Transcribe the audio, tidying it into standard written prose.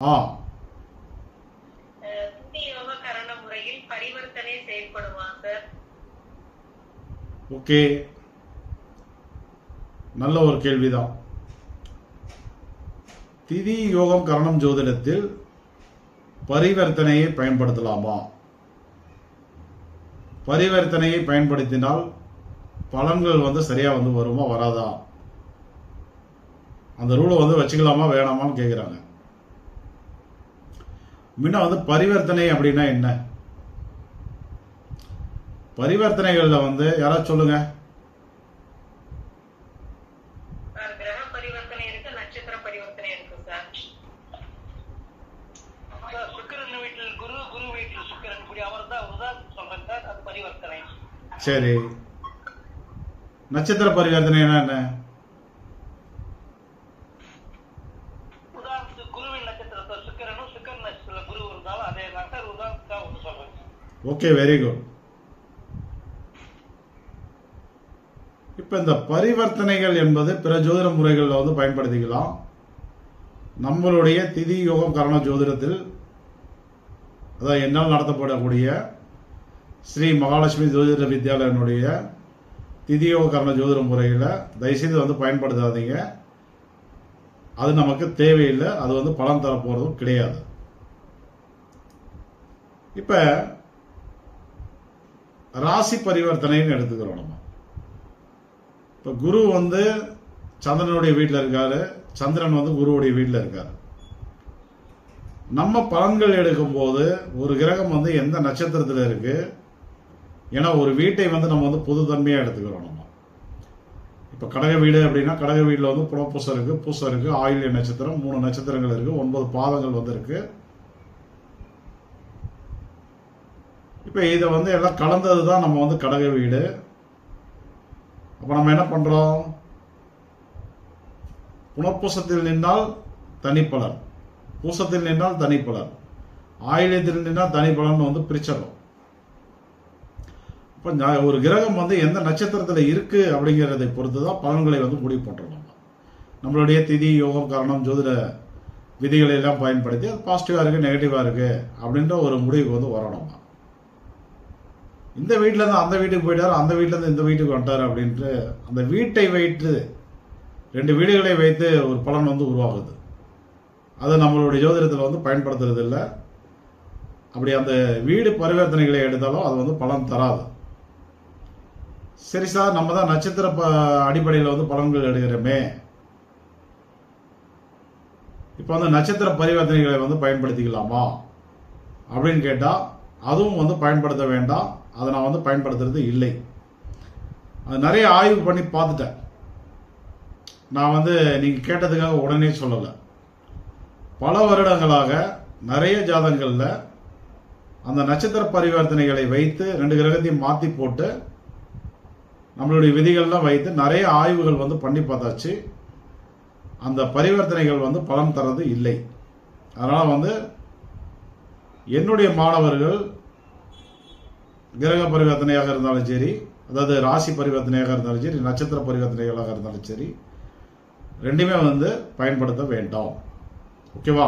ஆ யோக கரண முறையில் பரிவர்த்தனை செயல்படுமா சார்? ஓகே, நல்ல ஒரு கேள்விதான். திதி யோகம் கரணம் ஜோதிடத்தில் பரிவர்த்தனையை பயன்படுத்தலாமா? பரிவர்த்தனையை பயன்படுத்தினால் பலன்கள் சரியா வருமா வராதா? அந்த ரூலை வச்சுக்கலாமா வேணாமான்னு கேட்குறாங்க. முன்ன பரிவர்த்தனை அப்படின்னா என்ன? பரிவர்த்தனைகள்ல யாராவது சொல்லுங்க. கிரக பரிவர்த்தனை இருக்கு, நட்சத்திர பரிவர்த்தனை இருக்கு சார். சுக்கிரன் வீட்டில் குரு, குரு வீட்டில் சுக்கிரன், இப்படி அவர்தான் சொல்றேன் சார், அது பரிவர்த்தனை. சரி, நட்சத்திர பரிவர்த்தனைனா என்ன? Okay, very good. இப்ப இந்த பரிவர்த்தனைகள் என்பது பிற ஜோதிட முறைகளில் பயன்படுத்திக்கலாம். நம்மளுடைய திதி யோகம் கரண ஜோதிடத்தில் அதாவது என்னால் நடத்தப்படக்கூடிய ஸ்ரீ மகாலட்சுமி ஜோதிட வித்யாலயனுடைய திதி யோக கரண ஜோதிட முறையில் தயவுசெய்து பயன்படுத்தாதீங்க. அது நமக்கு தேவையில்லை. அது பலன் தரப்போறதும் கிடையாது. இப்ப ராசி பரிவர்த்தனைன்னு எடுத்துக்கிறோம். நம்ம இப்ப குரு சந்திரனுடைய வீட்டில் இருக்காரு, சந்திரன் குருவுடைய வீட்டில் இருக்காரு. நம்ம பலன்கள் எடுக்கும் போது ஒரு கிரகம் எந்த நட்சத்திரத்தில் இருக்கு, ஏன்னா ஒரு வீட்டை நம்ம பொதுத்தன்மையா எடுத்துக்கிறோம். நம்ம இப்ப கடக வீடு அப்படின்னா கடக வீட்டில் புனர்பூசம் இருக்கு, பூசம் இருக்கு, ஆயில்ய நட்சத்திரம், 3 நட்சத்திரங்கள் இருக்கு, 9 பாதங்கள் இருக்கு. இப்ப இதை எல்லாம் கலந்ததுதான் நம்ம கடக வீடு. அப்ப நம்ம என்ன பண்றோம்? புனர்பூசத்தில் நின்றால் தனிப்பலன், பூசத்தில் நின்றால் தனிப்பலன், ஆயில்யத்தில் நின்றால் தனிப்பலன் பிரிச்சிடும். இப்ப ஒரு கிரகம் எந்த நட்சத்திரத்தில் இருக்கு அப்படிங்கிறதை பொறுத்துதான் பலன்களை முடிவு பண்றோம். நம்மளுடைய திதி யோகம் கரணம் ஜோதிட விதிகளை எல்லாம் பயன்படுத்தி அது பாசிட்டிவா இருக்கு நெகட்டிவா இருக்கு அப்படின்ற ஒரு முடிவுக்கு வரணும். இந்த வீட்டில இருந்து அந்த வீட்டுக்கு போயிட்டாரு, அந்த வீட்டில இருந்து இந்த வீட்டுக்கு வந்துட்டாரு அப்படின்ட்டு அந்த வீட்டை வைத்து 2 வீடுகளை வைத்து ஒரு பலன் உருவாகுது. அதை நம்மளுடைய ஜோதிடத்தில் பயன்படுத்துறது இல்லை. அப்படி அந்த வீடு பரிவர்த்தனைகளை எடுத்தாலும் அது பலன் தராது. சரி சார், நம்ம தான் நட்சத்திர அடிப்படையில் பலன்கள் எடுக்கிறோமே, இப்ப நட்சத்திர பரிவர்த்தனைகளை பயன்படுத்திக்கலாமா அப்படின்னு கேட்டா அதுவும் பயன்படுத்த வேண்டாம். அதை நான் பயன்படுத்துறது இல்லை. அது நிறைய ஆய்வு பண்ணி பார்த்துட்டேன். நான் நீங்க கேட்டதுக்காக உடனே சொல்லலை. பல வருடங்களாக நிறைய ஜாதகங்கள்ல அந்த நட்சத்திர பரிவர்த்தனைகளை வைத்து 2 கிரகத்தையும் மாத்தி போட்டு நம்மளுடைய விதிகள்லாம் வைத்து நிறைய ஆய்வுகள் பண்ணி பார்த்தாச்சு. அந்த பரிவர்த்தனைகள் பலன் தரது இல்லை. அதனால என்னுடைய மாணவர்கள் கிரக பரிவர்த்தனையாக இருந்தாலும் சரி, அதாவது ராசி பரிவர்த்தனையாக இருந்தாலும் சரி, நட்சத்திர பரிவர்த்தனைகளாக இருந்தாலும் சரி, ரெண்டுமே பயன்படுத்த வேண்டாம். ஓகேவா?